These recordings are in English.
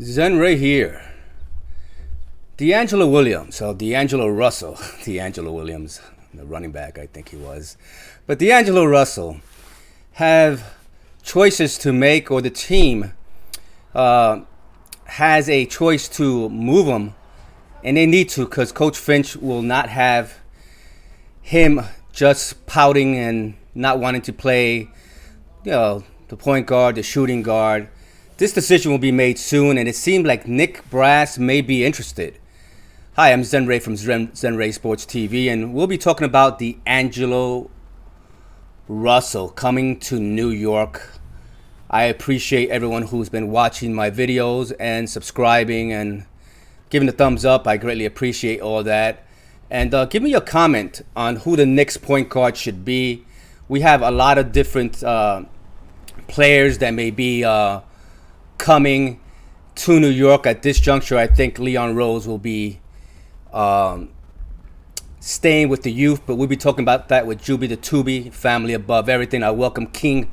Zen Ray here. D'Angelo Williams, or D'Angelo Russell, D'Angelo Williams, the running back I think he was. But D'Angelo Russell have choices to make, or the team has a choice to move him, and they need to, because Coach Finch will not have him just pouting and not wanting to play, the point guard, the shooting guard. This decision will be made soon, and it seemed like Nick Brass may be interested. Hi, I'm Zen Ray from Zen Ray Sports TV, and we'll be talking about D'Angelo Russell coming to New York. I appreciate everyone who's been watching my videos and subscribing and giving the thumbs up. I greatly appreciate all that. And give me a comment on who the Knicks point guard should be. We have a lot of different players that may be coming to New York at this juncture. I think Leon Rose will be staying with the youth, but we'll be talking about that with Juby the Tubi, family above everything. I welcome King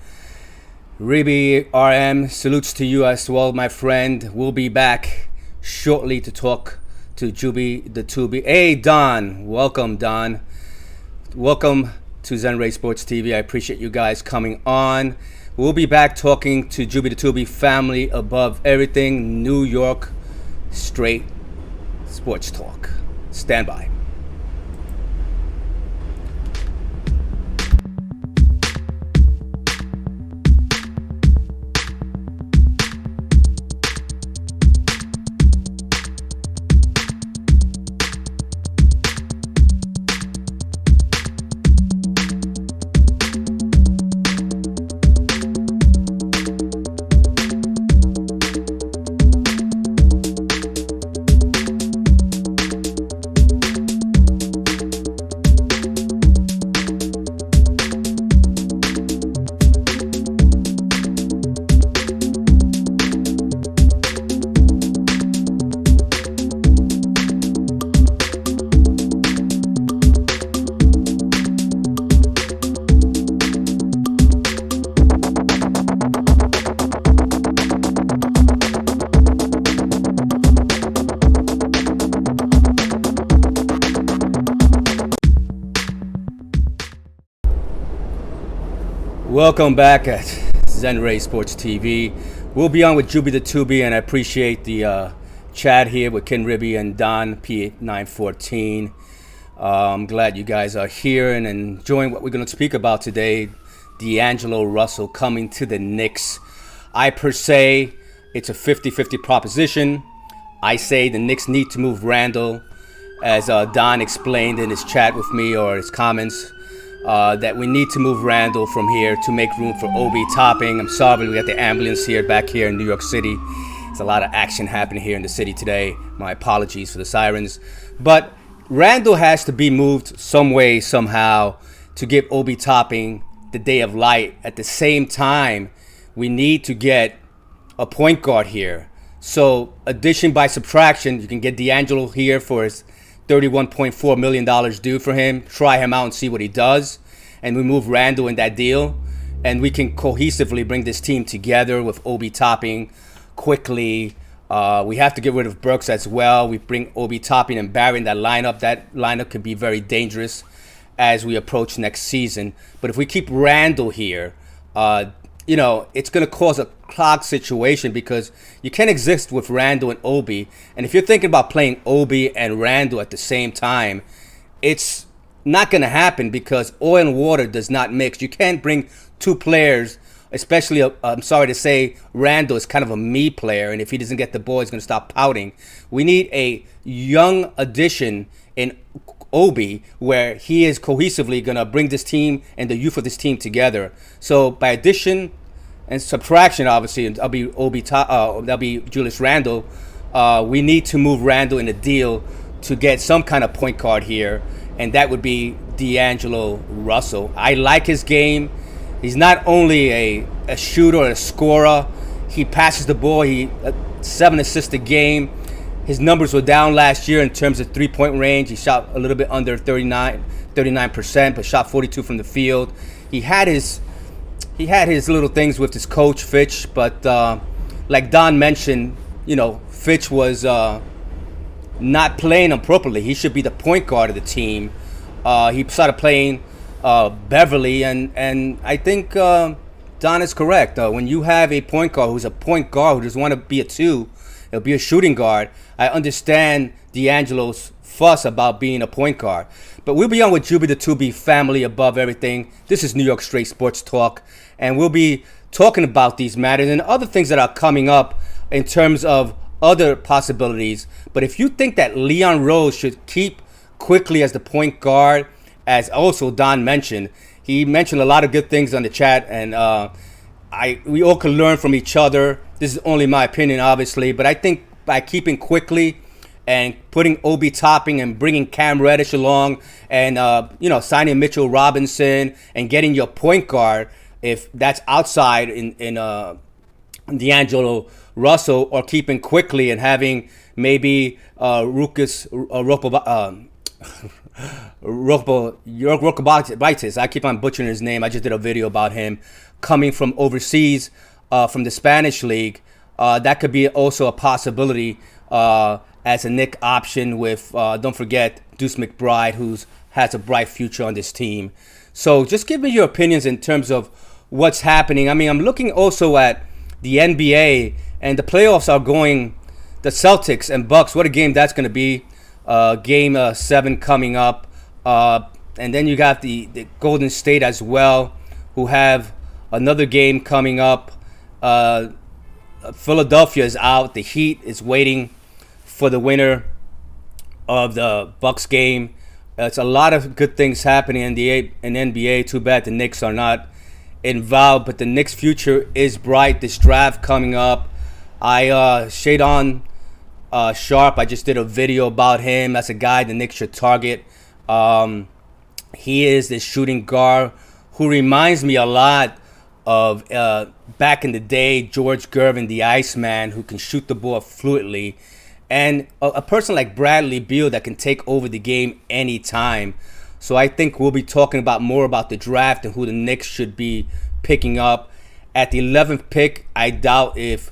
Ruby RM. Salutes to you as well, my friend. We'll be back shortly to talk to Juby the Tubi. Hey, Don. Welcome, Don. Welcome to Zen Ray Sports TV. I appreciate you guys coming on. We'll be back talking to Juby the Tubi, family above everything, New York straight sports talk. Stand by. Welcome back at Zen Ray Sports TV. We'll be on with Juby the Tubi, and I appreciate the chat here with Ken Ribby and Don P914. I'm glad you guys are here and enjoying what we're going to speak about today. D'Angelo Russell coming to the Knicks. I per se, it's a 50-50 proposition. I say the Knicks need to move Randall, as Don explained in his chat with me, or his comments. That we need to move Randall from here to make room for Obi Topping. I'm sorry, we got the ambulance back here in New York City. There's a lot of action happening here in the city today. My apologies for the sirens. But Randall has to be moved some way, somehow, to give Obi Topping the day of light. At the same time, we need to get a point guard here. So, addition by subtraction, you can get D'Angelo here for his $31.4 million due for him. Try him out and see what he does. And we move Randall in that deal. And we can cohesively bring this team together with Obi Topping quickly. We have to get rid of Burks as well. We bring Obi Topping and Barry in that lineup. That lineup could be very dangerous as we approach next season. But if we keep Randall here, it's going to cause a clog situation, because you can't exist with Randall and Obi. And if you're thinking about playing Obi and Randall at the same time, it's not going to happen, because oil and water does not mix. You can't bring two players, especially, I'm sorry to say, Randall is kind of a me player, and if he doesn't get the ball, he's going to stop pouting. We need a young addition in Obi, where he is cohesively going to bring this team and the youth of this team together. So by addition and subtraction, obviously, that'll be Julius Randle. We need to move Randall in a deal to get some kind of point guard here, and that would be D'Angelo Russell. I like his game. He's not only a shooter or a scorer. He passes the ball. He 7 assists a game. His numbers were down last year in terms of three-point range. He shot a little bit under 39%, but shot 42 from the field. He had his little things with his coach, Fitch, but like Don mentioned, Fitch was not playing him properly. He should be the point guard of the team. He started playing Beverly, and I think Don is correct. When you have a point guard who's a point guard who doesn't want to be a two, he'll be a shooting guard. I understand D'Angelo's fuss about being a point guard. But we'll be on with Juby the 2B, family above everything. This is New York Straight Sports Talk, and we'll be talking about these matters and other things that are coming up in terms of other possibilities. But if you think that Leon Rose should keep Quickly as the point guard, as also Don mentioned, he mentioned a lot of good things on the chat, and we all can learn from each other. This is only my opinion, obviously, but I think by keeping Quickly and putting Obi Toppin and bringing Cam Reddish along and, signing Mitchell Robinson and getting your point guard, if that's outside in D'Angelo Russell, or keeping Quickly and having maybe Rokobaitis. I keep on butchering his name. I just did a video about him coming from overseas, from the Spanish league. That could be also a possibility as a Knick option with, don't forget, Deuce McBride, who has a bright future on this team. So just give me your opinions in terms of what's happening. I mean, I'm looking also at the NBA, and the playoffs are going, the Celtics and Bucks, what a game that's going to be. Game 7 coming up. And then you got the Golden State as well, who have another game coming up. Philadelphia is out. The Heat is waiting for the winner of the Bucks game. It's a lot of good things happening in the NBA. Too bad the Knicks are not involved, but the Knicks' future is bright. This draft coming up. Sheldon Sharp, I just did a video about him. That's a guy the Knicks should target. He is this shooting guard who reminds me a lot of back in the day, George Gervin, the Iceman, who can shoot the ball fluidly. And a person like Bradley Beal that can take over the game anytime. So I think we'll be talking about more about the draft and who the Knicks should be picking up. At the 11th pick, I doubt if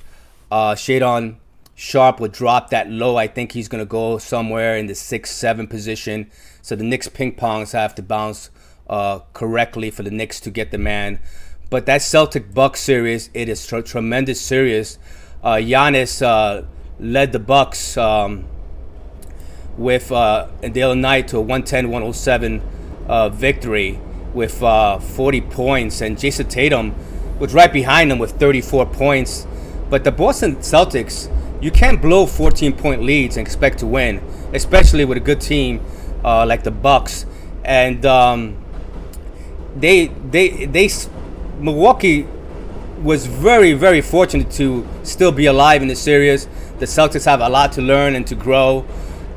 Sheldon Sharp would drop that low. I think he's going to go somewhere in the 6-7 position. So the Knicks ping-pongs have to bounce correctly for the Knicks to get the man. But that Celtic-Bucks series, it is tremendous series. Giannis led the Bucks with the other night to a 110-107 victory with 40 points. And Jason Tatum was right behind him with 34 points. But the Boston Celtics, you can't blow 14-point leads and expect to win, especially with a good team like the Bucks. And Milwaukee was very, very fortunate to still be alive in the series. The Celtics have a lot to learn and to grow.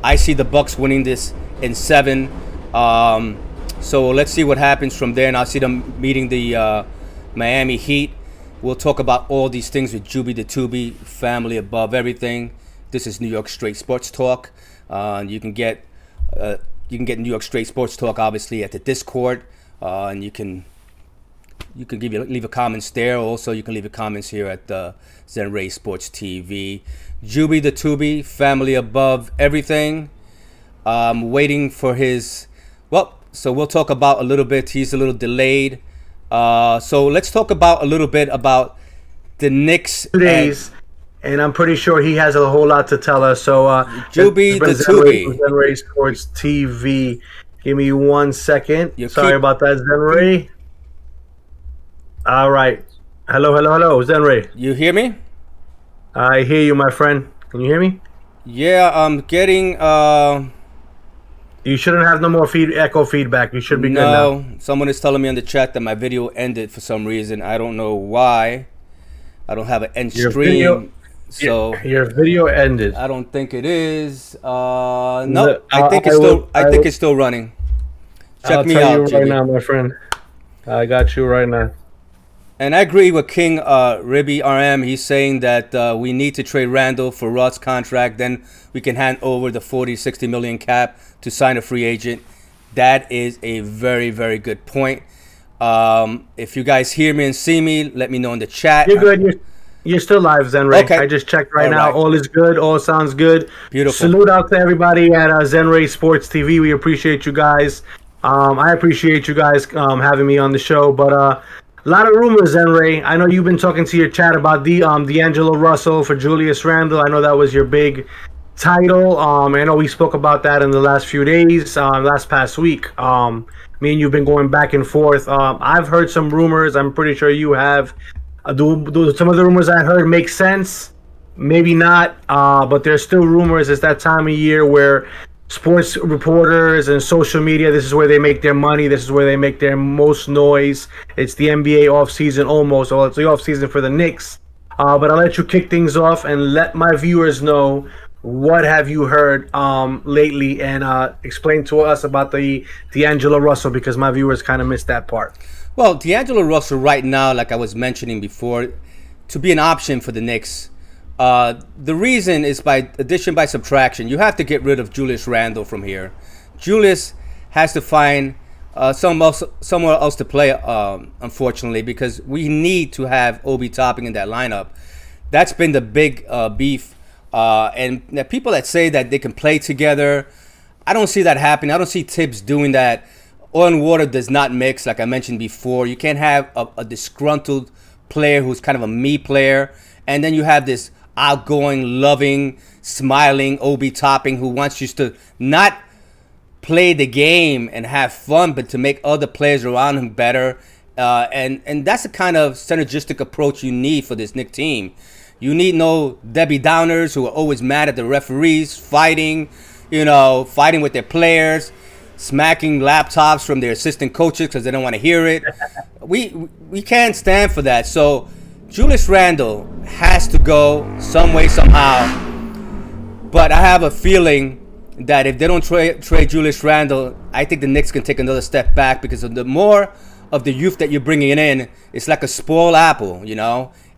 I see the Bucks winning this in 7. So let's see what happens from there, and I'll see them meeting the Miami Heat. We'll talk about all these things with Juby the 2B, family above everything. This is New York Straight Sports Talk. You can get New York Straight Sports Talk obviously at the Discord, and you can leave a comments there. Also, you can leave your comments here at the Zen Ray Sports TV. Juby the 2B, family above everything. Waiting for his. So we'll talk about a little bit. He's a little delayed. So let's talk about a little bit about the Knicks. 2 days, and I'm pretty sure he has a whole lot to tell us. So, Juby the 2B, Zen Ray Sports TV. Give me 1 second. Sorry about that, Zen Ray. All right. Hello, Zen Ray. You hear me? I hear you, my friend. Can you hear me? Yeah, I'm getting. You shouldn't have no more echo feedback. You should be good now. No, someone is telling me in the chat that my video ended for some reason. I don't know why. I don't have an end stream. So your video ended. I don't think it is. No, I think it's still running. Check me out. I'll tell you right now, my friend. I got you right now. And I agree with King Ribby RM. He's saying that we need to trade Randall for Russ' contract. Then we can hand over the 40-60 million cap to sign a free agent. That is a very, very good point. If you guys hear me and see me, let me know in the chat. You're good. You're still live, Zenray. Okay. I just checked right All now. right. All is good. All sounds good. Beautiful. Salute out to everybody at Zenray Sports TV. We appreciate you guys. I appreciate you guys having me on the show. But a lot of rumors, Zenray. I know you've been talking to your chat about the D'Angelo Russell for Julius Randle. I know that was your big title. I know we spoke about that in the last few days, last past week. Me and you've been going back and forth. I've heard some rumors. I'm pretty sure you have. Do some of the rumors I heard make sense? Maybe not, but there's still rumors. It's that time of year where sports reporters and social media, this is where they make their money. This is where they make their most noise. It's the NBA offseason almost. Well, it's the offseason for the Knicks. But I'll let you kick things off and let my viewers know what have you heard lately, and explain to us about the D'Angelo Russell, because my viewers kind of missed that part. Well, D'Angelo Russell right now, like I was mentioning before, to be an option for the Knicks, the reason is by addition by subtraction. You have to get rid of Julius Randle from here. Julius has to find somewhere else to play, unfortunately, because we need to have Obi Toppin in that lineup. That's been the big beef. And the people that say that they can play together, I don't see that happening. I don't see Tibbs doing that. Oil and water does not mix, like I mentioned before. You can't have a disgruntled player who's kind of a me player, and then you have this outgoing, loving, smiling Obi Toppin who wants you to not play the game and have fun, but to make other players around him better. And that's the kind of synergistic approach you need for this Knicks team. You need no Debbie Downers who are always mad at the referees, fighting with their players, smacking laptops from their assistant coaches because they don't want to hear it. We can't stand for that. So Julius Randle has to go some way, somehow. But I have a feeling that if they don't trade Julius Randle, I think the Knicks can take another step back, because of the more of the youth that you're bringing in, it's like a spoiled apple,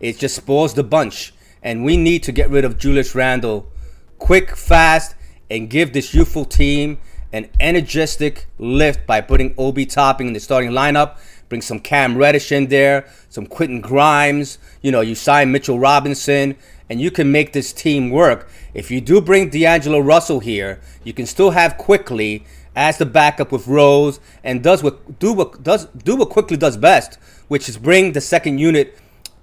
It just spoils the bunch. And we need to get rid of Julius Randle quick, fast, and give this youthful team an energetic lift by putting Obi Toppin in the starting lineup. Bring some Cam Reddish in there, some Quentin Grimes. You sign Mitchell Robinson, and you can make this team work. If you do bring D'Angelo Russell here, you can still have Quickly as the backup with Rose, and do what Quickly does best, which is bring the second unit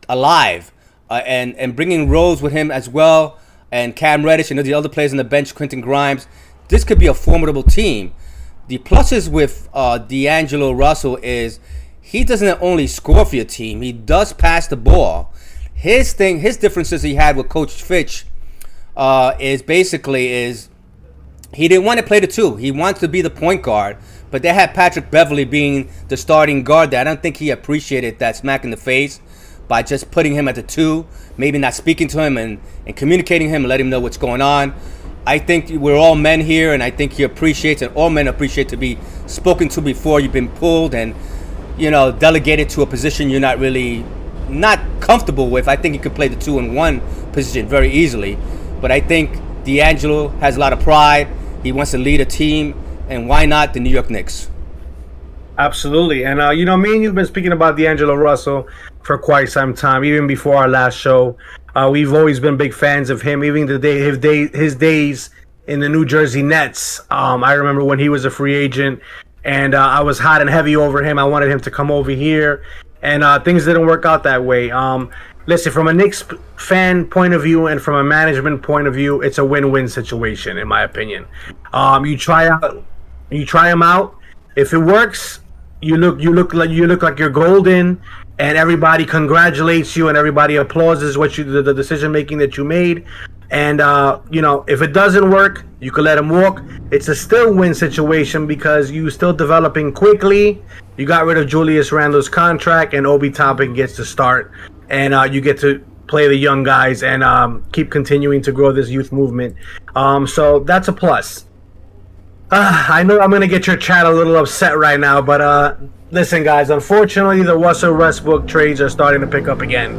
alive, and bringing Rose with him as well, and Cam Reddish and the other players on the bench, Quentin Grimes. This could be a formidable team. The pluses with D'Angelo Russell is he doesn't only score for your team, he does pass the ball. His differences he had with Coach Fitch is he didn't want to play the two. He wants to be the point guard, but they had Patrick Beverley being the starting guard there. I don't think he appreciated that smack in the face by just putting him at the two, maybe not speaking to him and communicating him and letting him know what's going on. I think we're all men here, and I think he appreciates, and all men appreciate, to be spoken to before you've been pulled and delegated to a position you're not comfortable with. I think he could play the 2-in-1 position very easily, but I think D'Angelo has a lot of pride. He wants to lead a team, and why not the New York Knicks? Absolutely. And me and you've been speaking about D'Angelo Russell for quite some time, even before our last show. We've always been big fans of him, even his days in the New Jersey Nets. I remember when he was a free agent, and I was hot and heavy over him. I wanted him to come over here, and things didn't work out that way. Listen, from a Knicks fan point of view and from a management point of view, it's a win-win situation, in my opinion. You try him out. If it works, you look like you're golden, and everybody congratulates you and everybody applauds the decision making that you made. And if it doesn't work, you can let him walk. It's a still win situation because you still developing quickly. You got rid of Julius Randle's contract, and Obi Toppin gets to start, and you get to play the young guys and keep continuing to grow this youth movement. So that's a plus. I know I'm going to get your chat a little upset right now, but listen, guys, unfortunately, the Russell Westbrook trades are starting to pick up again.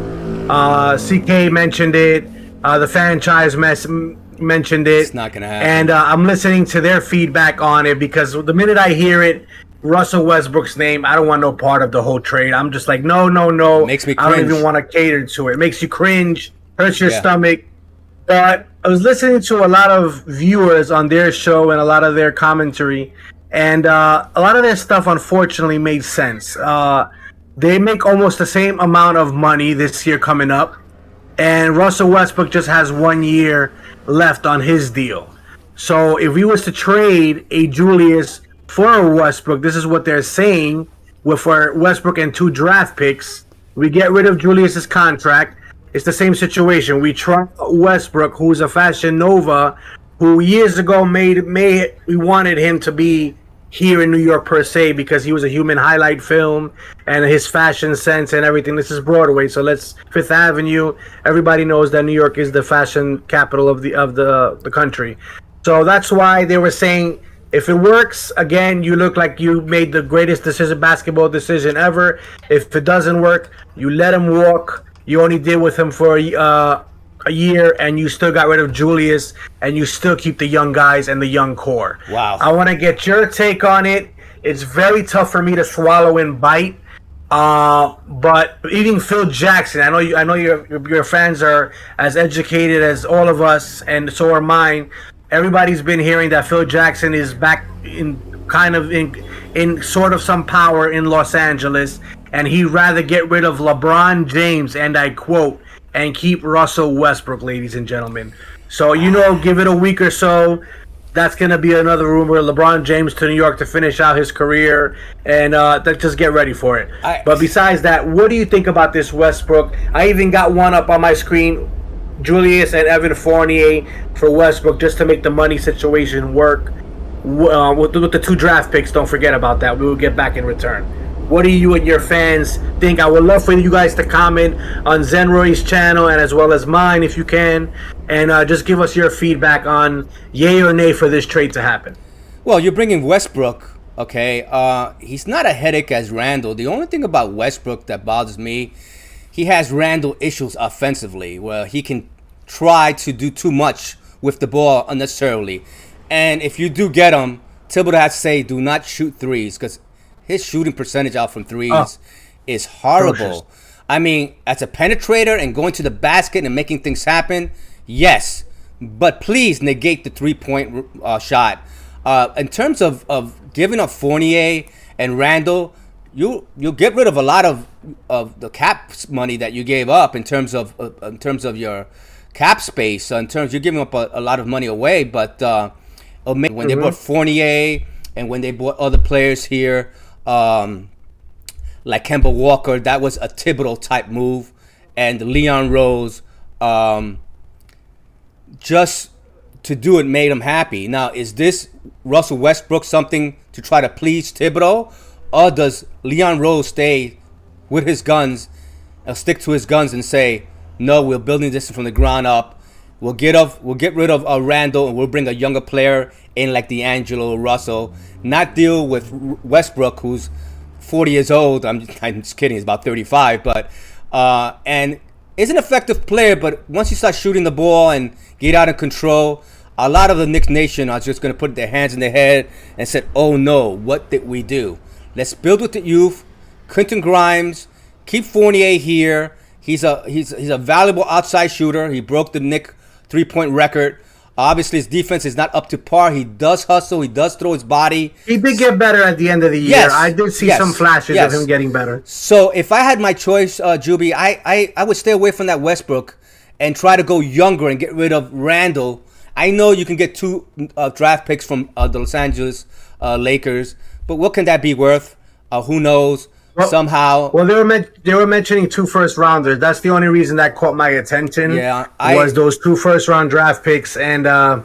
CK mentioned it. The franchise mentioned it. It's not going to happen. And I'm listening to their feedback on it, because the minute I hear it, Russell Westbrook's name, I don't want no part of the whole trade. I'm just like, no, no, no. Makes me I don't cringe. even want to cater to it. It makes you cringe, hurts your Yeah. stomach. But I was listening to a lot of viewers on their show and a lot of their commentary, and a lot of their stuff unfortunately made sense. They make almost the same amount of money this year coming up, and Russell Westbrook just has 1 year left on his deal. So if we was to trade a Julius for a Westbrook, this is what they're saying, with for Westbrook and 2 draft picks, we get rid of Julius's contract. It's the same situation. We try Westbrook, who's a fashion nova, who years ago we wanted him to be here in New York per se because he was a human highlight film and his fashion sense and everything. This is Broadway, so let's Fifth Avenue. Everybody knows that New York is the fashion capital of the country. So that's why they were saying, if it works, again, you look like you made the greatest basketball decision ever. If it doesn't work, you let him walk. You only did with him for a year, and you still got rid of Julius, and you still keep the young guys and the young core. Wow. I want to get your take on it. It's very tough for me to swallow and bite. But even Phil Jackson, I know your fans are as educated as all of us, and so are mine. Everybody's been hearing that Phil Jackson is back in sort of some power in Los Angeles, and he'd rather get rid of LeBron James, and I quote, and keep Russell Westbrook, ladies and gentlemen. So, give it a week or so. That's going to be another rumor. LeBron James to New York to finish out his career, and just get ready for it. But besides that, what do you think about this Westbrook? I even got one up on my screen, Julius and Evan Fournier for Westbrook, just to make the money situation work. With the 2 draft picks, don't forget about that. We will get back in return. What do you and your fans think? I would love for you guys to comment on Zenroy's channel and as well as mine if you can. And just give us your feedback on yay or nay for this trade to happen. Well, you're bringing Westbrook, okay? He's not a headache as Randall. The only thing about Westbrook that bothers me, he has Randall issues offensively, where he can try to do too much with the ball unnecessarily. And if you do get him, Thibodeau has to say, do not shoot threes, because his shooting percentage out from threes is horrible. Atrocious. I mean, as a penetrator and going to the basket and making things happen, yes. But please negate the three-point shot. In terms of giving up Fournier and Randall, you'll get rid of a lot of the cap money that you gave up in terms of your cap space. In terms, you're giving up a lot of money away. But when they bought Fournier and when they bought other players here, like Kemba Walker, that was a Thibodeau type move, and Leon Rose, just to do it made him happy. Now, is this Russell Westbrook something to try to please Thibodeau, or does Leon Rose stay with his guns, stick to his guns, and say, no, we're building this from the ground up. We'll get rid of Randall, and we'll bring a younger player in like D'Angelo Russell. Not deal with Westbrook, who's 40 years old. I'm just kidding. He's about 35, but and is an effective player. But once you start shooting the ball and get out of control, a lot of the Knicks Nation are just going to put their hands in their head and said, "Oh no, what did we do? Let's build with the youth. Quentin Grimes, keep Fournier here. He's a valuable outside shooter. He broke the Knicks 3-point record. Obviously, his defense is not up to par. He does hustle. He does throw his body. He did get better at the end of the year. Yes, I did see some flashes of him getting better. So if I had my choice, Juby, I would stay away from that Westbrook and try to go younger and get rid of Randall. I know you can get 2 draft picks from the Los Angeles Lakers, but what can that be worth? Who knows? Somehow. Well, they were mentioning 2 first-rounders. That's the only reason that caught my attention. Yeah, was those 2 first-round draft picks, and I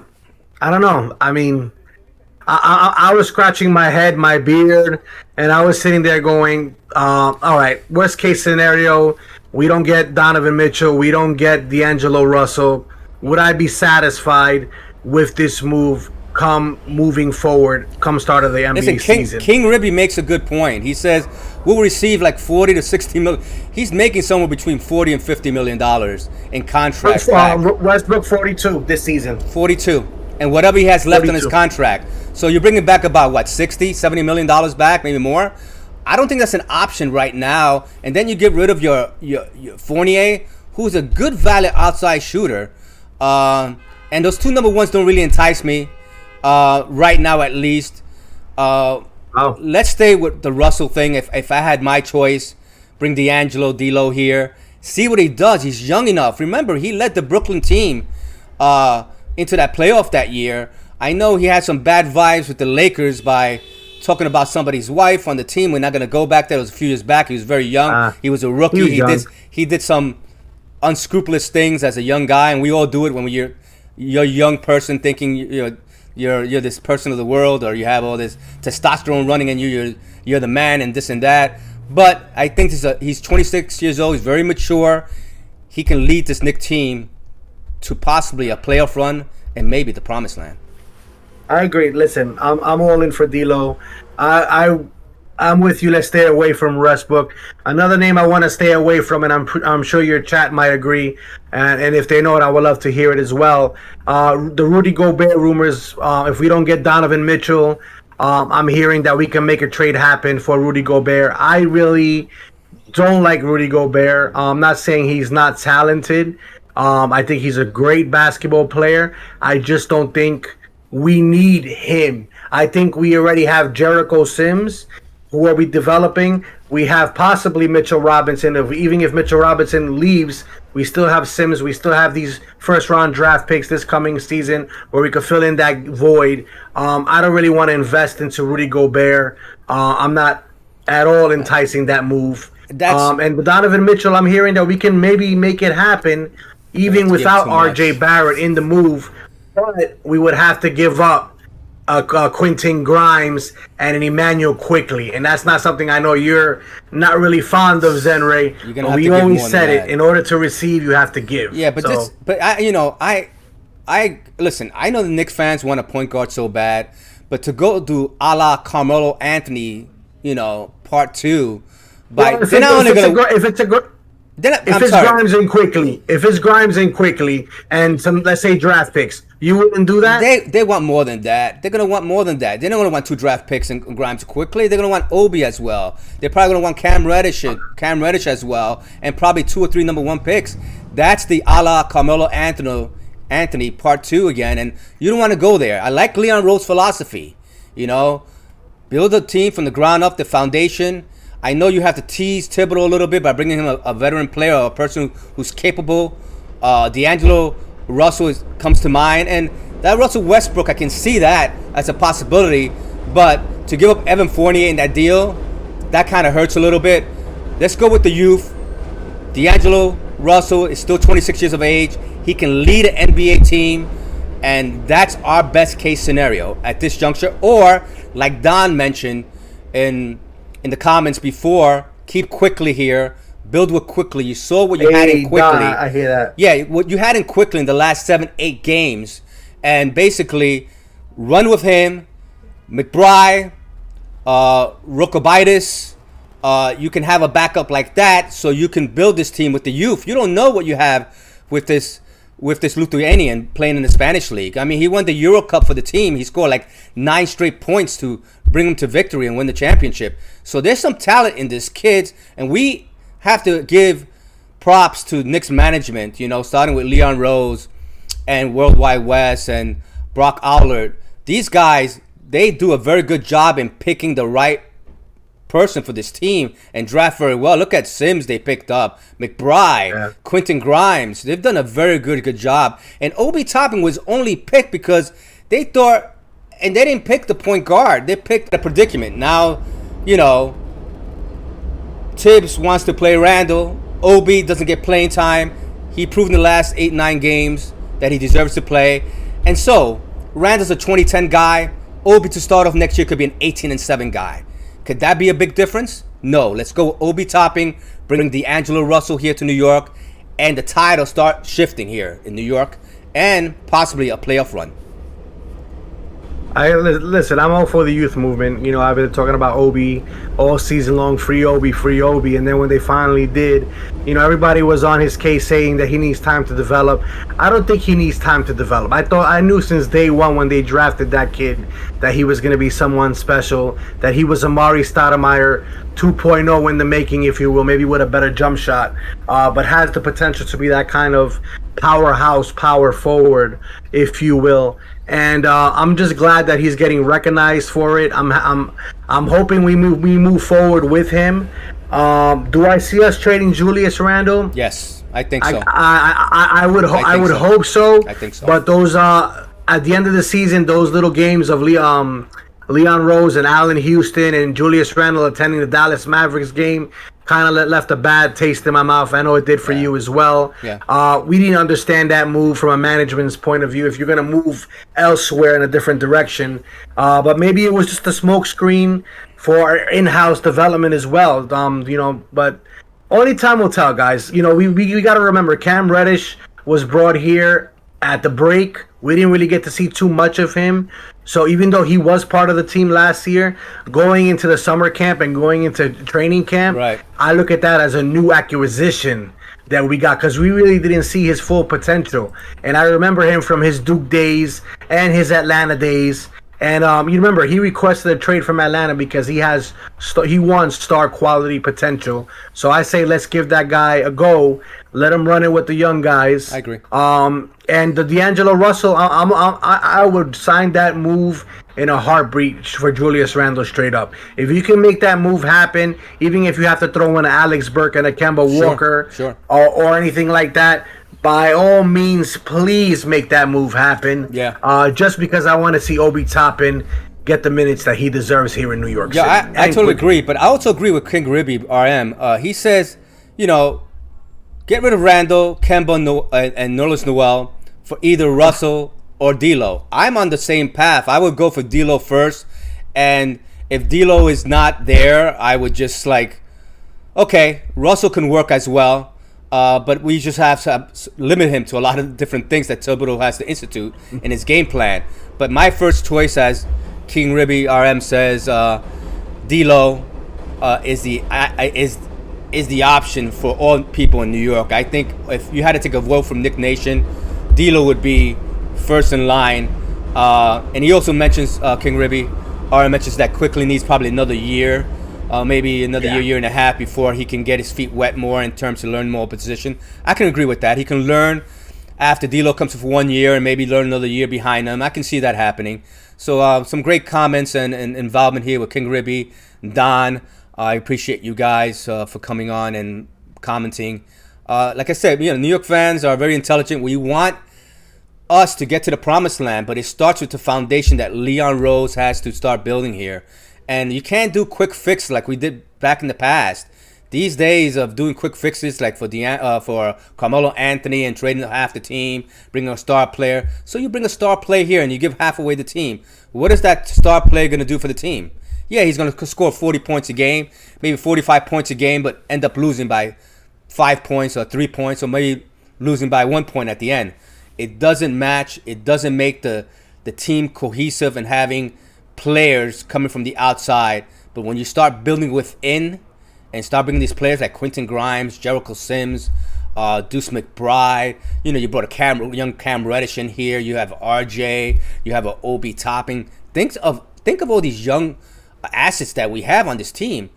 don't know. I mean, I was scratching my head, my beard, and I was sitting there going, all right, worst case scenario, we don't get Donovan Mitchell, we don't get D'Angelo Russell. Would I be satisfied with this move moving forward, come start of the NBA season? King Ribby makes a good point. He says we'll receive like 40 to 60 million. He's making somewhere between 40 and 50 million dollars in contracts. Westbrook 42 this season. 42. and whatever he has left on his 42. contract. So you're bringing back about what, 60, 70 million dollars back, maybe more. I don't think that's an option right now. And then you get rid of your Fournier, who's a good valid outside shooter. And those two number ones don't really entice me right now, at least. Let's stay with the Russell thing. If I had my choice, bring D'Lo here. See what he does. He's young enough. Remember, he led the Brooklyn team into that playoff that year. I know he had some bad vibes with the Lakers by talking about somebody's wife on the team. We're not going to go back there. It was a few years back. He was very young. He was a rookie. He did some unscrupulous things as a young guy, and we all do it when you're a young person thinking you're this person of the world, or you have all this testosterone running in you. You're the man and this and that. But I think he's 26 years old. He's very mature. He can lead this Knicks team to possibly a playoff run and maybe the promised land. I agree. Listen, I'm all in for D'Lo. I'm with you. Let's stay away from Westbrook. Another name I want to stay away from, and I'm sure your chat might agree, and if they know it, I would love to hear it as well. The Rudy Gobert rumors. If we don't get Donovan Mitchell, I'm hearing that we can make a trade happen for Rudy Gobert. I really don't like Rudy Gobert. I'm not saying he's not talented. I think he's a great basketball player. I just don't think we need him. I think we already have Jericho Sims, who are we developing. We have possibly Mitchell Robinson. Even if Mitchell Robinson leaves, we still have Sims. We still have these first-round draft picks this coming season where we could fill in that void. I don't really want to invest into Rudy Gobert. I'm not at all enticing that move. And with Donovan Mitchell, I'm hearing that we can maybe make it happen even without RJ Barrett in the move. But we would have to give up Quentin Grimes and an Emmanuel quickly, and that's not something I know you're not really fond of, Zenray. But we always said it: in order to receive, you have to give. Yeah, but I listen. I know the Knicks fans want a point guard so bad, but to go do a la Carmelo Anthony, part two, if it's Grimes in quickly, and some, let's say, draft picks, you wouldn't do that? They want more than that. They're gonna want more than that. They're not gonna want 2 draft picks and Grimes quickly. They're gonna want Obi as well. They're probably gonna want Cam Reddish as well, and probably 2 or 3 number 1 picks. That's the a la Carmelo Anthony part 2 again, and you don't want to go there. I like Leon Rose's philosophy. Build a team from the ground up, the foundation. I know you have to tease Thibodeau a little bit by bringing him a veteran player or a person who's capable. D'Angelo Russell comes to mind, and that Russell Westbrook, I can see that as a possibility. But to give up Evan Fournier in that deal, that kind of hurts a little bit. Let's go with the youth. D'Angelo Russell is still 26 years of age. He can lead an NBA team, and that's our best case scenario at this juncture. Or, like Don mentioned in the comments before, keep Quickly here. Build with Quickly. You saw what you had in Quickly. I hear that. Yeah, what you had in Quickly in the last 7-8 games. And basically, run with him. McBride, Rokobitis. You can have a backup like that so you can build this team with the youth. You don't know what you have with this Lithuanian playing in the Spanish league. I mean, he won the Euro Cup for the team. He scored like 9 straight points to bring him to victory and win the championship. So there's some talent in this kid, and we have to give props to Knicks management, starting with Leon Rose and Worldwide West and Brock Allard. These guys, they do a very good job in picking the right person for this team and draft very well. Look at Sims they picked up, McBride, Quentin Grimes. They've done a very good job. And Obi Toppin was only picked because they thought, and they didn't pick the point guard. They picked the predicament. Now, Tibbs wants to play Randall. Obi doesn't get playing time. He proved in the last 8-9 games that he deserves to play. And so, Randall's a 2010 guy. Obi to start off next year could be an 18-7 guy. Could that be a big difference? No. Let's go with Obi Toppin, bringing D'Angelo Russell here to New York, and the tide will start shifting here in New York, and possibly a playoff run. Listen. I'm all for the youth movement. You know, I've been talking about Obi all season long. Free Obi. And then when they finally did, you know, everybody was on his case saying that he needs time to develop. I don't think he needs time to develop. I knew since day one when they drafted that kid that he was going to be someone special. That he was Amari Stoudemire 2.0 in the making, if you will, maybe with a better jump shot, but has the potential to be that kind of powerhouse, power forward, if you will. And I'm just glad that he's getting recognized for it. I'm hoping we move forward with him. Do I see us trading Julius Randle? Yes, I think so. I would hope so. I think so. But those at the end of the season, those little games of Leon Rose and Allen Houston and Julius Randle attending the Dallas Mavericks game kind of left a bad taste in my mouth. I know it did for you as well. Yeah. We didn't understand that move from a management's point of view. If you're going to move elsewhere in a different direction, but maybe it was just a smokescreen for in-house development as well. You know, but only time will tell, guys. You know, we got to remember Cam Reddish was brought here at the break. We didn't really get to see too much of him. So even though he was part of the team last year, going into the summer camp and going into training camp, right, I look at that as a new acquisition that we got because we really didn't see his full potential. And I remember him from his Duke days and his Atlanta days. And you remember he requested a trade from Atlanta because he wants star quality potential. So I say let's give that guy a go. Let him run it with the young guys. I agree. And the D'Angelo Russell, I would sign that move in a heartbeat for Julius Randle straight up. If you can make that move happen, even if you have to throw in an Alex Burke and a Kemba Walker, or anything like that, by all means, please make that move happen. Yeah. Just because I want to see Obi Toppin get the minutes that he deserves here in New York City. Yeah, I totally agree. But I also agree with King Ribby, RM. He says, you know, get rid of Randall, Kemba, and Nerlens Noel for either Russell or D'Lo. I'm on the same path. I would go for D'Lo first. And if D'Lo is not there, I would just okay, Russell can work as well. But we just have to limit him to a lot of different things that Thibodeau has to institute in his game plan. But my first choice, as King Ribby RM says, D'Lo is the option for all people in New York. I think if you had to take a vote from Knick Nation, D'Lo would be first in line. And he also mentions, King Ribby, RM mentions that quickly needs probably another year. Maybe another year and a half before he can get his feet wet more in terms to learn more position. I can agree with that. He can learn after D'Lo comes for 1 year and maybe learn another year behind him. I can see that happening. So some great comments and involvement here with King Ribby, Don. I appreciate you guys for coming on and commenting. Like I said, you know, New York fans are very intelligent. We want us to get to the promised land, but it starts with the foundation that Leon Rose has to start building here. And you can't do quick fixes like we did back in the past. These days of doing quick fixes like for Carmelo Anthony and trading half the team, bringing a star player. So you bring a star player here and you give half away the team. What is that star player going to do for the team? Yeah, he's going to score 40 points a game, maybe 45 points a game, but end up losing by 5 points or 3 points, or maybe losing by 1 point at the end. It doesn't match. It doesn't make the team cohesive and having players coming from the outside. But when you start building within and start bringing these players like Quentin Grimes, Jericho Sims, Deuce McBride, you know, you brought a young Cam Reddish in here. You have RJ. You have a Obi Toppin. Think of all these young assets that we have on this team.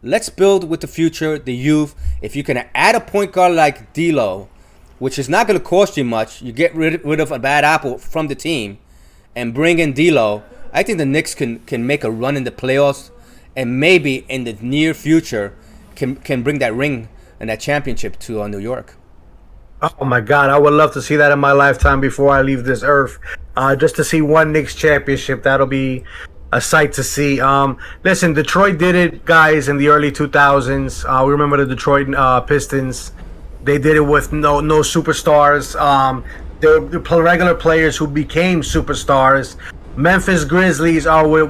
Let's build with the future, the youth. If you can add a point guard like D'Lo, which is not going to cost you much, you get rid of a bad apple from the team and bring in D'Lo. I think the Knicks can make a run in the playoffs, and maybe in the near future can bring that ring and that championship to New York. Oh my God, I would love to see that in my lifetime before I leave this earth. Just to see one Knicks championship, that'll be a sight to see. Listen, Detroit did it, guys, in the early 2000s. We remember the Detroit Pistons. They did it with no superstars. They were regular players who became superstars. Memphis Grizzlies went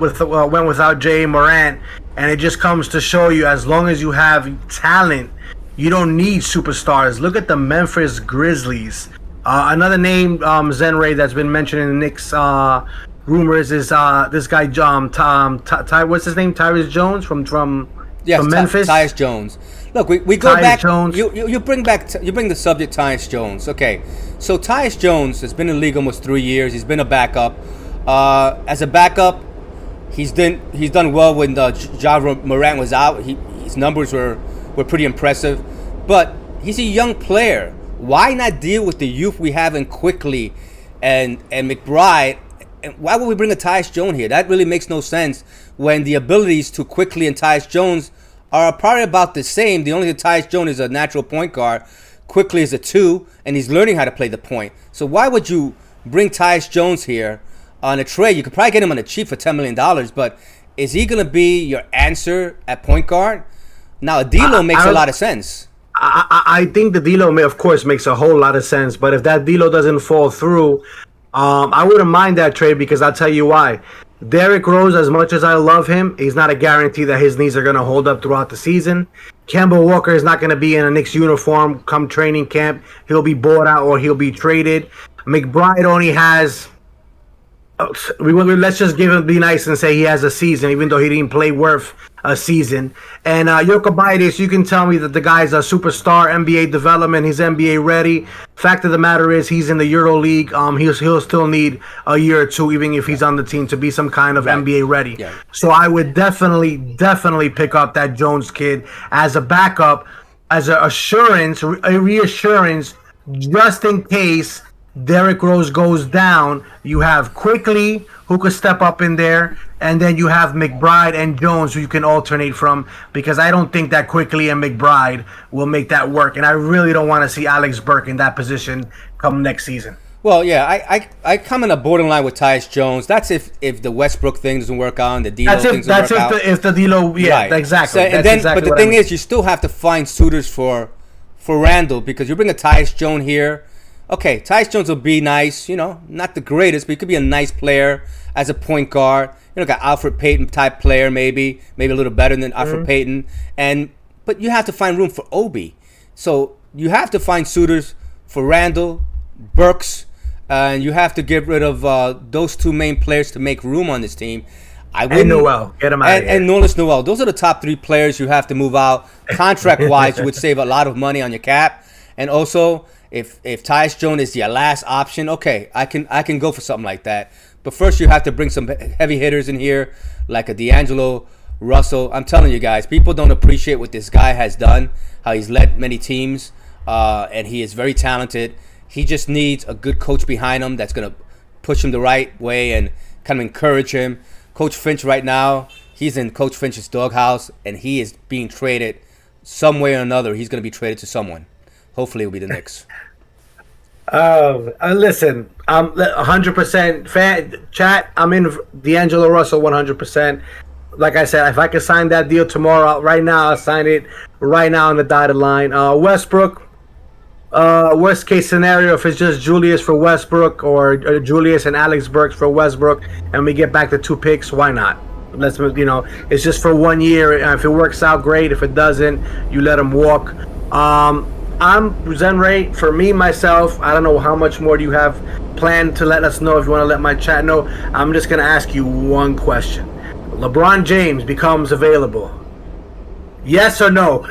without Jay Morant, and it just comes to show you, as long as you have talent, you don't need superstars. Look at the Memphis Grizzlies. Another name, Zenray, that's been mentioned in the Knicks rumors is this guy what's his name? Tyus Jones from Memphis. Tyus Jones. Look, we go Tyus back. Jones. You bring the subject Tyus Jones. Okay, so Tyus Jones has been in the league almost 3 years. He's been a backup. As a backup, he's done well when Ja Morant was out. His numbers were pretty impressive, but he's a young player. Why not deal with the youth we have in Quickly and McBride? And why would we bring a Tyus Jones here? That really makes no sense when the abilities to Quickly and Tyus Jones are probably about the same. The only thing Tyus Jones is a natural point guard. Quickly is a 2, and he's learning how to play the point. So why would you bring Tyus Jones here on a trade? You could probably get him on the cheap for $10 million, but is he going to be your answer at point guard? Now, D'Lo makes a lot of sense. I think the D'Lo, of course, makes a whole lot of sense. But if that D'Lo doesn't fall through, I wouldn't mind that trade, because I'll tell you why. Derrick Rose, as much as I love him, he's not a guarantee that his knees are going to hold up throughout the season. Kemba Walker is not going to be in a Knicks uniform come training camp. He'll be bought out or he'll be traded. McBride only has... let's just be nice and say he has a season, even though he didn't play worth a season. And Jokic, you can tell me that the guy's a superstar, NBA development, he's NBA ready. Fact of the matter is, he's in the Euro League. He'll still need a year or two, even if he's on the team, to be some kind of NBA ready. Yeah. So I would definitely pick up that Jones kid as a backup, as a reassurance, just in case Derrick Rose goes down. You have Quickly, who could step up in there, and then you have McBride and Jones, who you can alternate from, because I don't think that Quickly and McBride will make that work, and I really don't want to see Alex Burke in that position come next season. Well, yeah, I come in a borderline with Tyus Jones. That's if the Westbrook thing doesn't work out and the D'Lo thing doesn't work out. That's if the D'Lo, yeah, right. Exactly. So, but the thing is, you still have to find suitors for Randall, because you bring a Tyus Jones here. Okay, Tyus Jones will be nice, not the greatest, but he could be a nice player as a point guard. Got Alfred Payton type player, maybe a little better than Alfred Payton. But you have to find room for Obi. So you have to find suitors for Randall, Burks, and you have to get rid of those two main players to make room on this team. And Noel, get him out of here. And Noel Noel. Those are the top 3 players you have to move out. Contract-wise, you would save a lot of money on your cap. And also, if Tyus Jones is your last option, okay, I can go for something like that. But first, you have to bring some heavy hitters in here, like a D'Angelo Russell. I'm telling you guys, people don't appreciate what this guy has done, how he's led many teams, and he is very talented. He just needs a good coach behind him that's going to push him the right way and kind of encourage him. Coach Finch right now, he's in Coach Finch's doghouse, and he is being traded some way or another. He's going to be traded to someone. Hopefully, it'll be the Knicks. Listen, I'm 100% fan. Chat, I'm in D'Angelo Russell 100%. Like I said, if I could sign that deal tomorrow, right now, I'll sign it right now on the dotted line. Westbrook, worst case scenario, if it's just Julius for Westbrook or Julius and Alex Burks for Westbrook, and we get back to 2 picks, why not? It's just for 1 year. If it works out, great. If it doesn't, you let him walk. I'm Zenray. For me, myself, I don't know how much more do you have planned to let us know. If you want to let my chat know, I'm just going to ask you one question. LeBron James becomes available. Yes or no?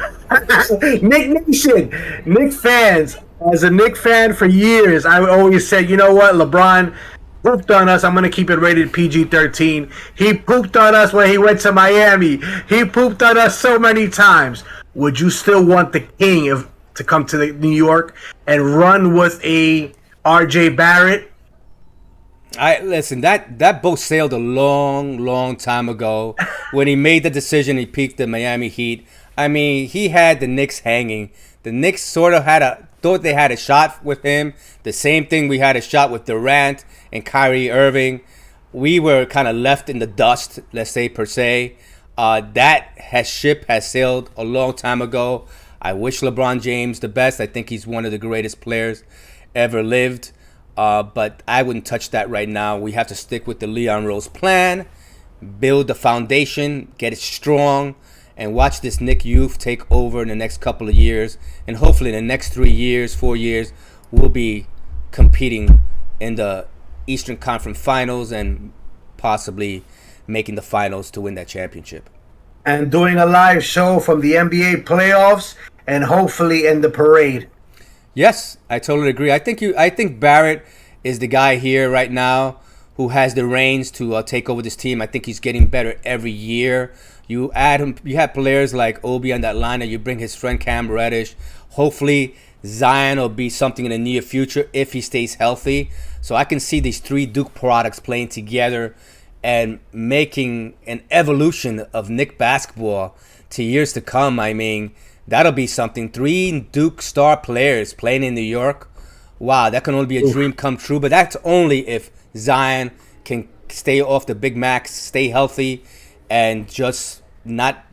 Knick Nation, Knick fans. As a Knick fan for years, I always said, you know what, LeBron pooped on us. I'm going to keep it rated PG-13. He pooped on us when he went to Miami. He pooped on us so many times. Would you still want the king to come to New York and run with a R.J. Barrett? Listen, that boat sailed a long time ago when he made the decision. He peaked the Miami Heat. I mean, he had the Knicks hanging. The Knicks sort of thought they had a shot with him. The same thing we had a shot with Durant and Kyrie Irving. We were kind of left in the dust, let's say, per se. That ship has sailed a long time ago. I wish LeBron James the best. I think he's one of the greatest players ever lived. But I wouldn't touch that right now. We have to stick with the Leon Rose plan, build the foundation, get it strong, and watch this Knick youth take over in the next couple of years. And hopefully in the next 3 years, 4 years, we'll be competing in the Eastern Conference Finals and possibly making the finals to win that championship. And doing a live show from the NBA playoffs and hopefully in the parade. Yes, I totally agree. I think Barrett is the guy here right now who has the reins to take over this team. I think he's getting better every year. You add him. You have players like Obi on that line, and you bring his friend Cam Reddish. Hopefully, Zion will be something in the near future if he stays healthy. So I can see these three Duke products playing together and making an evolution of Knicks basketball to years to come. I mean, that'll be something. 3 Duke star players playing in New York. Wow, that can only be a dream come true. But that's only if Zion can stay off the Big Macs, stay healthy, and just not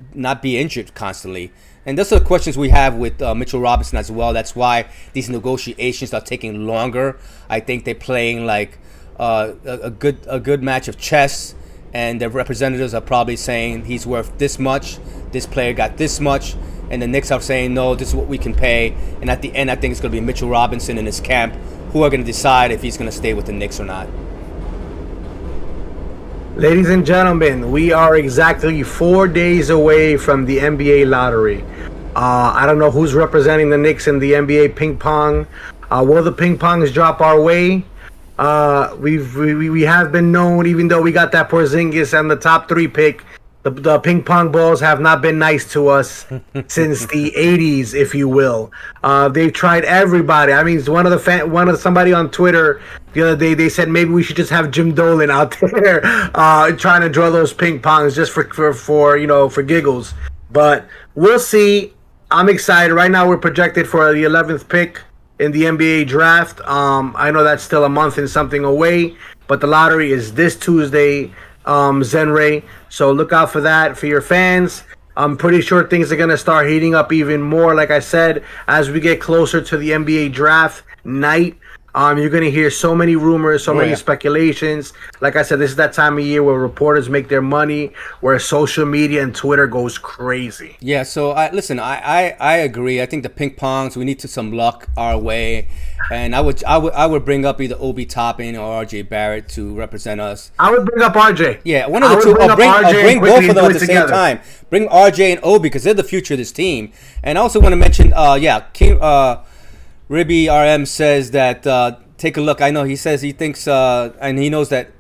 be injured constantly. And those are the questions we have with Mitchell Robinson as well. That's why these negotiations are taking longer. I think they're playing like a good match of chess, and the representatives are probably saying he's worth this much, this player got this much, and the Knicks are saying no, this is what we can pay. And at the end, I think it's going to be Mitchell Robinson and his camp who are going to decide if he's going to stay with the Knicks or not. Ladies and gentlemen, we are exactly 4 days away from the NBA lottery. I don't know who's representing the Knicks in the NBA ping pong. Will the ping pongs drop our way? We have been known, even though we got that Porzingis and the top 3 pick, the ping pong balls have not been nice to us since the 80s, if you will. They've tried everybody. I mean, somebody on Twitter the other day, they said maybe we should just have Jim Dolan out there trying to draw those ping pongs just for giggles. But we'll see. I'm excited. Right now, we're projected for the 11th pick in the NBA draft. I know that's still a month and something away, but the lottery is this Tuesday, Zenray. So look out for that for your fans. I'm pretty sure things are going to start heating up even more. Like I said, as we get closer to the NBA draft night, you're going to hear so many rumors, many speculations. Like I said, this is that time of year where reporters make their money, where social media and Twitter goes crazy. Yeah, so I agree. I think the ping pongs, we need some luck our way. And I would bring up either Obi Toppin or RJ Barrett to represent us. I would bring up RJ. Yeah, one of the two. I'll bring both of them at the same time. Bring RJ and Obi because they're the future of this team. And I also want to mention, Ribby RM says that take a look. I know he says he thinks and he knows that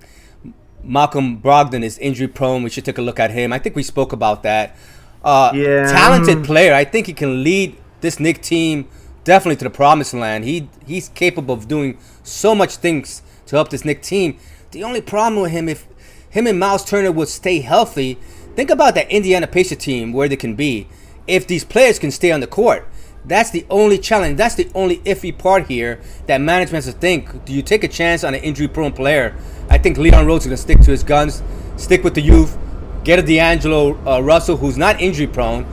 Malcolm Brogdon is injury prone. We should take a look at him. I think we spoke about that. Talented player. I think he can lead this Knicks team definitely to the promised land. He's capable of doing so much things to help this Knicks team. The only problem with him, if him and Miles Turner would stay healthy, think about that Indiana Pacers team where they can be if these players can stay on the court. That's the only challenge. That's the only iffy part here that management has to think. Do you take a chance on an injury-prone player? I think Leon Rhodes is going to stick to his guns, stick with the youth, get a D'Angelo Russell who's not injury-prone,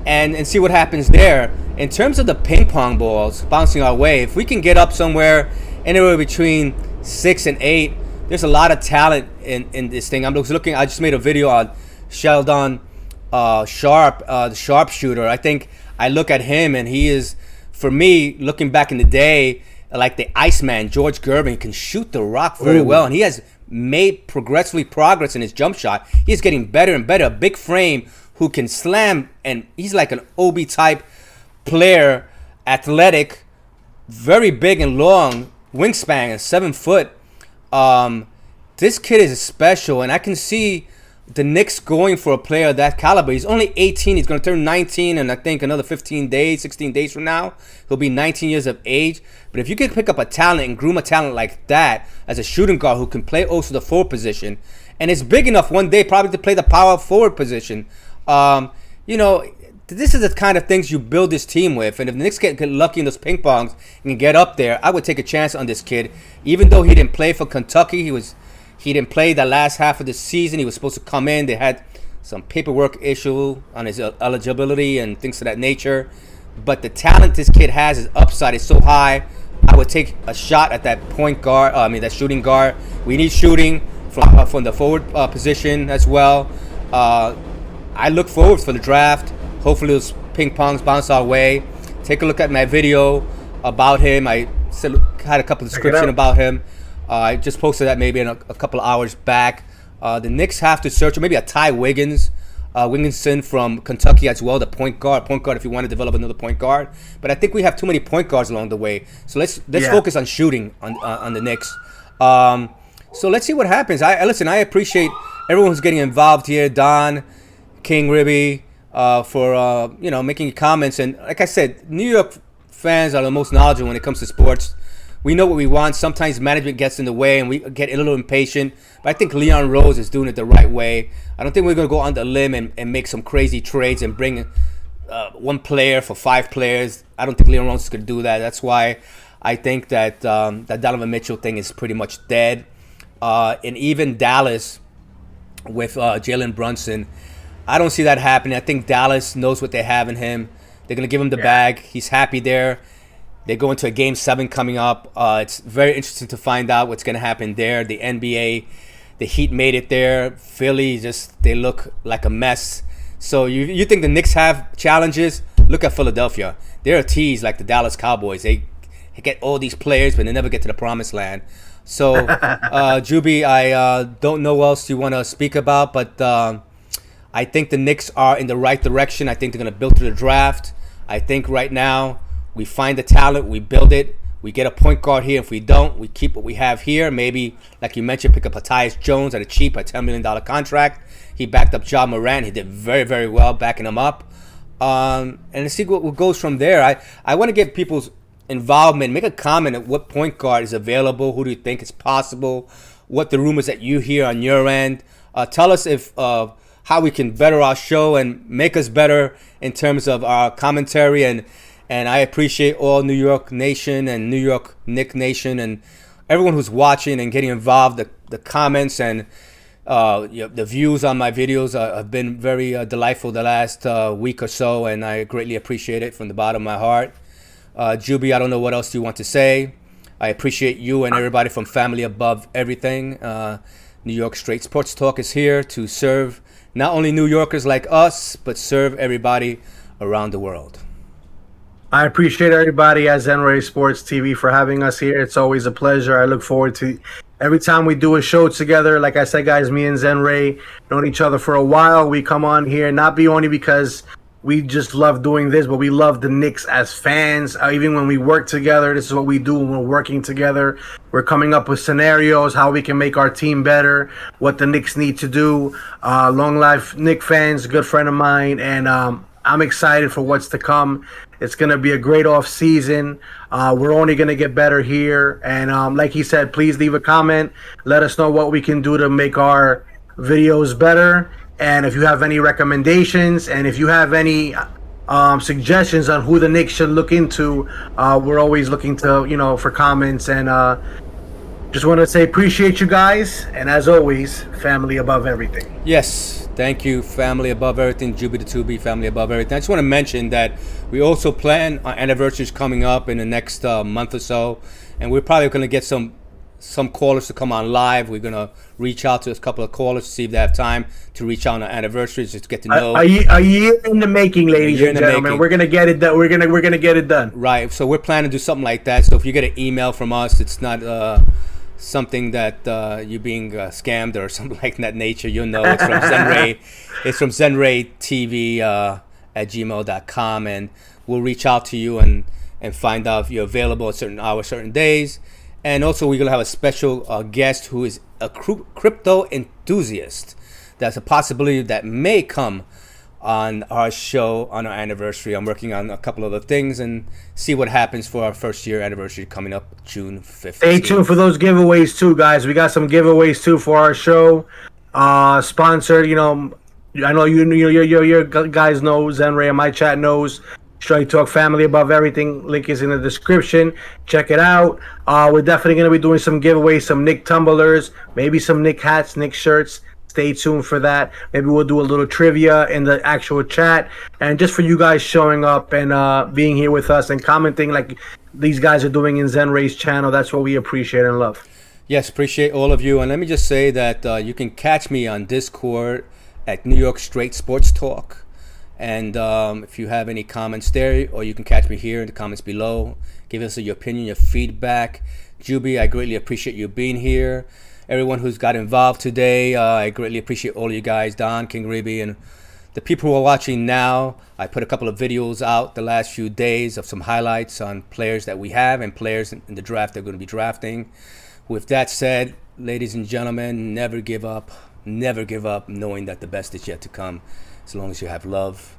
and see what happens there. In terms of the ping pong balls bouncing our way, if we can get up somewhere anywhere between 6 and 8, there's a lot of talent in this thing. I just made a video on Sheldon Sharp, the sharpshooter. I think I look at him and he is, for me, looking back in the day, like the Iceman, George Gervin. He can shoot the rock very well, and he has made progress in his jump shot. He's getting better and better. A big frame who can slam, and he's like an Obi type player, athletic, very big and long, wingspan, and 7 foot. This kid is special, and I can see the Knicks going for a player of that caliber. He's only 18. He's going to turn 19 in, I think, another 16 days from now. He'll be 19 years of age. But if you can pick up a talent and groom a talent like that as a shooting guard who can play also the forward position, and is big enough one day probably to play the power forward position, this is the kind of things you build this team with. And if the Knicks get lucky in those ping pongs and get up there, I would take a chance on this kid. Even though he didn't play for Kentucky, he didn't play the last half of the season. He was supposed to come in. They had some paperwork issue on his eligibility and things of that nature. But the talent this kid has, his upside is so high. I would take a shot at that that shooting guard. We need shooting from the forward position as well. I look forward for the draft. Hopefully those ping pongs bounce our way. Take a look at my video about him. I had a couple of descriptions about him. I just posted that maybe in a couple of hours back. The Knicks have to search, or maybe a Ty Wigginson from Kentucky as well, the point guard if you want to develop another point guard. But I think we have too many point guards along the way. So let's focus on shooting on the Knicks. So let's see what happens. I appreciate everyone who's getting involved here. Don, King, Ribby, for making comments. And like I said, New York fans are the most knowledgeable when it comes to sports. We know what we want. Sometimes management gets in the way and we get a little impatient. But I think Leon Rose is doing it the right way. I don't think we're going to go on the limb and make some crazy trades and bring one player for 5 players. I don't think Leon Rose is going to do that. That's why I think that that Donovan Mitchell thing is pretty much dead. And even Dallas with Jalen Brunson, I don't see that happening. I think Dallas knows what they have in him. They're going to give him the bag. He's happy there. They go into a Game 7 coming up. It's very interesting to find out what's going to happen there. The NBA, the Heat made it there. Philly, they look like a mess. So you think the Knicks have challenges? Look at Philadelphia. They're a tease like the Dallas Cowboys. They get all these players, but they never get to the promised land. So, Juby, I don't know what else you want to speak about, but I think the Knicks are in the right direction. I think they're going to build through the draft. I think right now we find the talent, we build it, we get a point guard here. If we don't, we keep what we have here. Maybe, like you mentioned, pick up a Tyus Jones at a cheap, a $10 million contract. He backed up Ja Morant. He did very, very well backing him up. And see what goes from there. I want to get people's involvement. Make a comment at what point guard is available. Who do you think is possible? What the rumors that you hear on your end. Tell us if how we can better our show and make us better in terms of our commentary. And I appreciate all New York Nation and New York Knick Nation and everyone who's watching and getting involved. The comments and the views on my videos have been very delightful the last week or so, and I greatly appreciate it from the bottom of my heart. Juby, I don't know what else you want to say. I appreciate you and everybody from Family Above Everything. New York Straight Sports Talk is here to serve not only New Yorkers like us, but serve everybody around the world. I appreciate everybody at Zenray Sports TV for having us here. It's always a pleasure. I look forward to every time we do a show together. Like I said, guys, me and Zenray known each other for a while. We come on here not be only because we just love doing this, but we love the Knicks as fans. Even when we work together, this is what we do when we're working together. We're coming up with scenarios, how we can make our team better, what the Knicks need to do. Long life Knicks fans, good friend of mine, and I'm excited for what's to come. It's going to be a great off season. We're only going to get better here. And like he said, please leave a comment. Let us know what we can do to make our videos better. And if you have any recommendations and if you have any suggestions on who the Knicks should look into, we're always looking to, for comments. And just want to say appreciate you guys. And as always, family above everything. Yes. Thank you, Family Above Everything, Juby the 2B, Family Above Everything. I just want to mention that we also plan our anniversaries coming up in the next month or so, and we're probably going to get some callers to come on live. We're going to reach out to a couple of callers to see if they have time to reach out on our anniversaries, just to get to know. A year in the making, ladies and gentlemen. We're going to get it done. We're going to get it done. Right. So we're planning to do something like that. So if you get an email from us, it's not something that you're being scammed or something like that nature, you'll know it's from Zenray. It's from ZenrayTV at gmail.com, and we'll reach out to you and find out if you're available at certain hours, certain days. And also we're going to have a special guest who is a crypto enthusiast. That's a possibility that may come on our show on our anniversary. I'm working on a couple other things and see what happens for our first year anniversary coming up June 15th. Stay tuned for those giveaways too, guys. We got some giveaways too for our show. Sponsored, I know you guys know, Zenray and my chat knows. Straight Talk Family Above Everything. Link is in the description. Check it out. We're definitely going to be doing some giveaways, some Knick tumblers, maybe some Knick hats, Knick shirts. Stay tuned for that. Maybe we'll do a little trivia in the actual chat. And just for you guys showing up and being here with us and commenting like these guys are doing in Zenray's channel, that's what we appreciate and love. Yes, appreciate all of you. And let me just say that you can catch me on Discord at New York Straight Sports Talk. And if you have any comments there, or you can catch me here in the comments below. Give us your opinion, your feedback. Juby, I greatly appreciate you being here. Everyone who's got involved today, I greatly appreciate all you guys, Don, King Ribby, and the people who are watching now. I put a couple of videos out the last few days of some highlights on players that we have and players in the draft they're going to be drafting. With that said, ladies and gentlemen, never give up knowing that the best is yet to come, as long as you have love,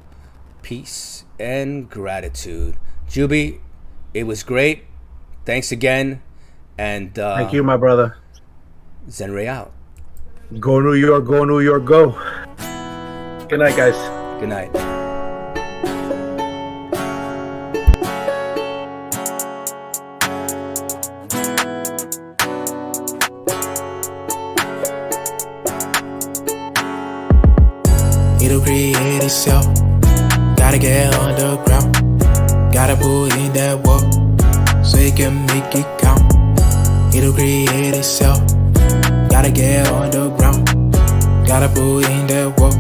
peace, and gratitude. Juby, it was great. Thanks again. And thank you, my brother. Zenray out. Go New York, go New York, go. Good night, guys. Good night. It'll create itself. Gotta get underground. Gotta put in that work so it can make it count. It'll create itself. Gotta get underground. Gotta put in that work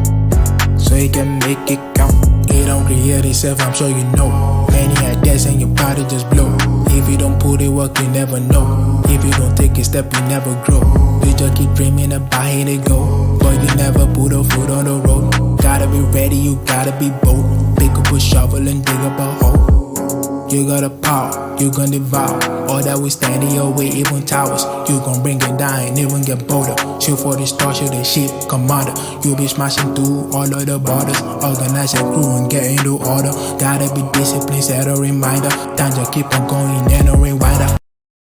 so it can make it count. It don't create itself, I'm sure you know. Many ideas and your body just blow. If you don't put it work, you never know. If you don't take a step, you never grow. You just keep dreaming about it to go, but you never put a foot on the road. Gotta be ready, you gotta be bold. Pick up a shovel and dig up a hole. You got a power, you gon' devour all that we stand in your way, even towers. You gon' bring it down and even get bolder. Shoot for the stars, shoot the ship, commander. You be smashing through all of the borders. Organize your crew and get into order. Gotta be disciplined, set a reminder. Time to keep on going and no rewinder.